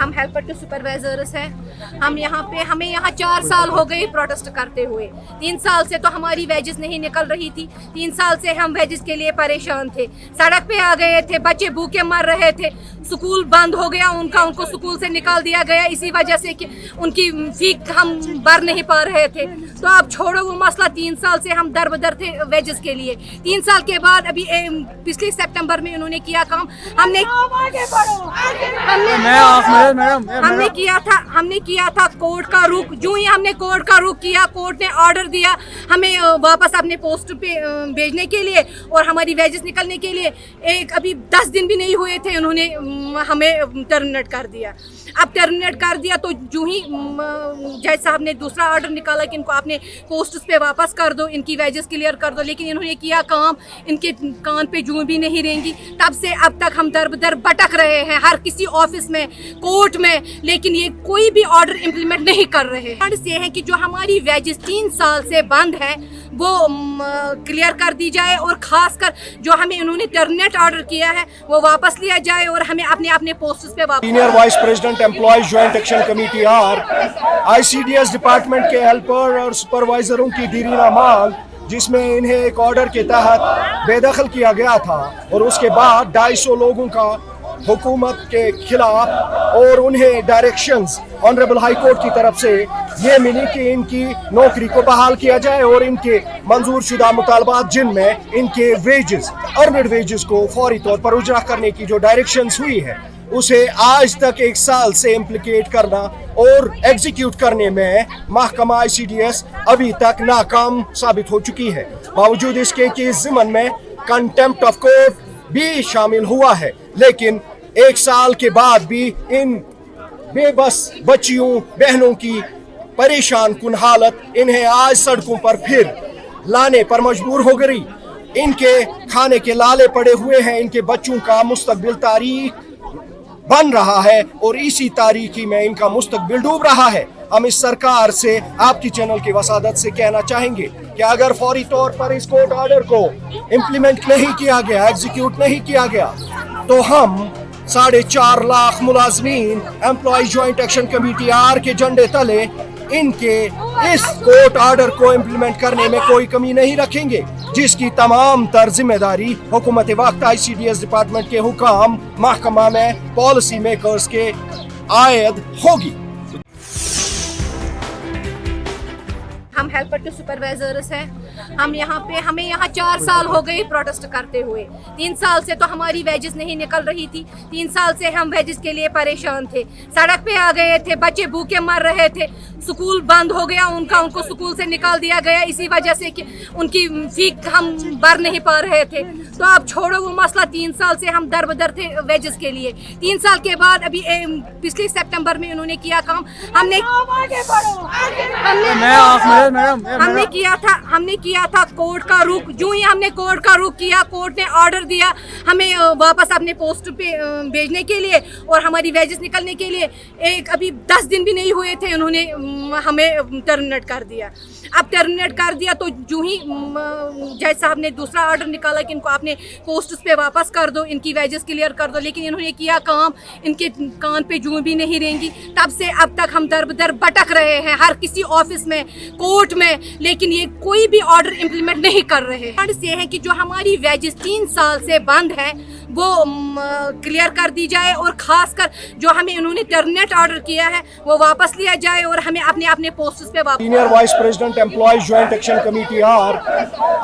हम हेल्पर के सुपरवाइजर्स हैं। हम यहाँ पे हमें यहाँ 4 साल हो गए प्रोटेस्ट करते हुए। 3 साल से तो हमारी वेजेस नहीं निकल रही थी। 3 साल से हम वेजेस के लिए परेशान थे, सड़क पे आ गए थे, बच्चे भूखे मर रहे थे, स्कूल बंद हो गया उनको स्कूल से निकाल दिया गया इसी वजह से कि उनकी फी हम भर नहीं पा रहे थे। तो अब छोड़ो वो मसला, 3 साल से हम दर बदर थे वेजेस के लिए। 3 साल के बाद अभी पिछले सितंबर में उन्होंने किया काम। हमने किया था कोर्ट का रुख। जो ही हमने कोर्ट का रुख किया, कोर्ट ने ऑर्डर दिया हमें वापस अपने पोस्ट पे भेजने के लिए और हमारी वेजेस निकलने के लिए। अभी 10 दिन भी नहीं हुए थे, उन्होंने हमें टर्मिनेट कर दिया। अब टर्मिनेट कर दिया तो जो ही जज साहब ने दूसरा ऑर्डर निकाला कि इनको अपने पोस्ट पे वापस कर दो, इनकी वेजेस क्लियर कर दो, लेकिन इन्होंने किया काम, इनके कान पे जूं भी नहीं रेंगी। तब से अब तक हम दर बदर भटक रहे हैं हर किसी ऑफिस में, कोर्ट में, लेकिन ये कोई भी ऑर्डर इम्प्लीमेंट नहीं कर रहे हैं। ये है कि जो हमारी वेजेस 3 साल से बंद है वो क्लियर कर दी जाए और खासकर जो हमें इन्होंने टर्मिनेट ऑर्डर किया है वो वापस लिया जाए और हमें अपने अपने पोस्ट्स पे वापस। Senior vice president employees joint action committee आर ICDS डिपार्टमेंट के हेल्पर और सुपरवाइजरों की दीरीना मांग, जिसमें इन्हें एक ऑर्डर के तहत बेदखल किया गया था और उसके बाद 250 लोगों का हुकूमत के खिलाफ और उन्हें डायरेक्शंस ऑनरेबल हाई कोर्ट की तरफ से ये मिली कि इनकी नौकरी को बहाल किया जाए और इनके मंजूर शुदा मुतालबात जिनमें इनके वेजेस, अर्नड वेजेस को फौरी तौर पर उजरा करने की जो डायरेक्शंस हुई है उसे आज तक 1 साल से इम्प्लीकेट करना और एग्जीक्यूट करने में महकमा ICDS अभी तक नाकाम साबित हो चुकी है। बावजूद इसके कि इस ज़िमन में कंटेम्प्ट ऑफ कोर्ट भी शामिल हुआ है, लेकिन 1 साल के बाद भी इन बेबस बच्चियों बहनों की परेशान कुन हालत इन्हें आज सड़कों पर फिर लाने पर मजबूर हो गई। इनके खाने के लाले पड़े हुए हैं, इनके बच्चों का मुस्तकबिल तारीख बन रहा है और इसी तारीखी में इनका मुस्तकबिल डूब रहा है। हम इस सरकार से, आपकी चैनल की वसादत से कहना चाहेंगे कि अगर फौरी तौर पर इस कोर्ट ऑर्डर को इम्प्लीमेंट नहीं किया गया, एग्जीक्यूट नहीं किया गया, तो हम 4.5 लाख मुलाजमीन एम्प्लॉय ज्वाइंट एक्शन कमेटी आर के झंडे तले इनके इस कोर्ट ऑर्डर को इम्प्लीमेंट करने में कोई कमी नहीं रखेंगे, जिसकी तमाम तर जिम्मेदारी हुकूमत वक्त ICDS डिपार्टमेंट के हुकाम महकमा में पॉलिसी मेकर्स के आयद होगी। हम हेल्पर के सुपरवाइजर्स हैं। हम यहाँ पे हमें यहाँ 4 साल हो गए प्रोटेस्ट करते हुए। 3 साल से तो हमारी वेजेस नहीं निकल रही थी। 3 साल से हम वेजेस के लिए परेशान थे, सड़क पे आ गए थे, बच्चे भूखे मर रहे थे, स्कूल बंद हो गया उनको स्कूल से निकाल दिया गया इसी वजह से कि उनकी फी हम भर नहीं पा रहे थे। तो अब छोड़ो वो मसला, 3 साल से हम दर बदर थे वेजेस के लिए। 3 साल के बाद अभी पिछले सितंबर में उन्होंने किया काम। हमने किया था कोर्ट का रुख। जो ही हमने कोर्ट का रुख किया, कोर्ट ने ऑर्डर दिया हमें वापस अपने पोस्ट पे भेजने के लिए और हमारी वेजेस निकलने के लिए। अभी 10 दिन भी नहीं हुए थे, उन्होंने हमें टर्मिनेट कर दिया। अब टर्मिनेट कर दिया तो जो ही जज साहब ने दूसरा ऑर्डर निकाला कि इनको अपने पोस्ट पे वापस कर दो, इनकी वेजेस क्लियर कर दो, लेकिन इन्होंने किया काम, इनके कान पे जूं भी नहीं रेंगी। तब से अब तक हम दर बदर भटक रहे हैं हर किसी ऑफिस में, कोर्ट में, लेकिन ये कोई भी ऑर्डर इम्प्लीमेंट नहीं कर रहे हैं। ये है कि जो हमारी वेजेस 3 साल से बंद है वो क्लियर कर दी जाए और खासकर जो हमें इन्होंने टर्मिनेट ऑर्डर किया है वो वापस लिया जाए और हमें अपने अपने पोस्ट्स पे वापस। Senior vice president employees joint action committee आर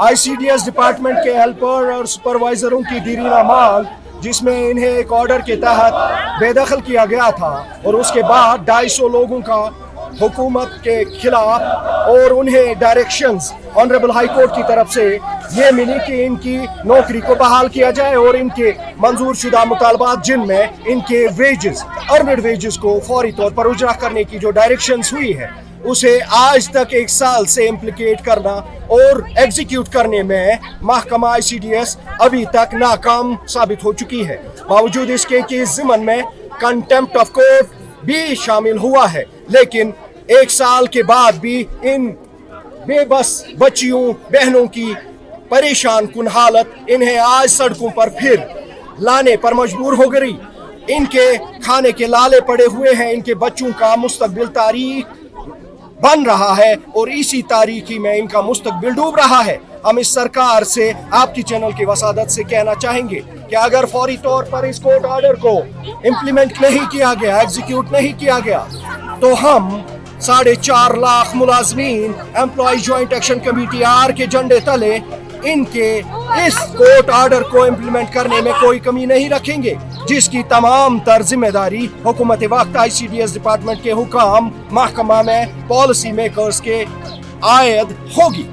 ICDS डिपार्टमेंट के हेल्पर और सुपरवाइजरों की दीरीना मांग, जिसमें इन्हें एक ऑर्डर के तहत बेदखल किया गया था और उसके बाद 250 लोगों का हुकूमत के खिलाफ और उन्हें डायरेक्शंस ऑनरेबल हाई कोर्ट की तरफ से ये मिली कि इनकी नौकरी को बहाल किया जाए और इनके मंजूर शुदा मुतालबात जिनमें इनके वेजेस, अर्नड वेजेस को फौरी तौर पर उजरा करने की जो डायरेक्शंस हुई है उसे आज तक 1 साल से इम्प्लीकेट करना और एग्जीक्यूट करने में महकमा ICDS अभी तक नाकाम साबित हो चुकी है। बावजूद इसके कि इस ज़िमन में कंटेम्प्ट ऑफ कोर्ट भी शामिल हुआ है, लेकिन 1 साल के बाद भी इन बेबस बच्चियों बहनों की परेशान कुन हालत इन्हें आज सड़कों पर फिर लाने पर मजबूर हो गई। इनके खाने के लाले पड़े हुए हैं, इनके बच्चों का मुस्तकबिल तारीख बन रहा है और इसी तारीकी में इनका मुस्तकबिल डूब रहा है। हम इस सरकार से, आपकी चैनल की वसादत से कहना चाहेंगे कि अगर फौरी तौर पर इस कोर्ट ऑर्डर को इम्प्लीमेंट नहीं किया गया, एग्जीक्यूट नहीं किया गया, तो हम 4.5 लाख मुलाजमीन एम्प्लॉय जॉइंट एक्शन कमेटी आर के झंडे तले इनके इस कोर्ट ऑर्डर को इम्प्लीमेंट करने में कोई कमी नहीं रखेंगे, जिसकी तमाम तर जिम्मेदारी हुकूमत वक्त ICDS डिपार्टमेंट के हुकाम महकमा में पॉलिसी मेकर्स के आयद होगी।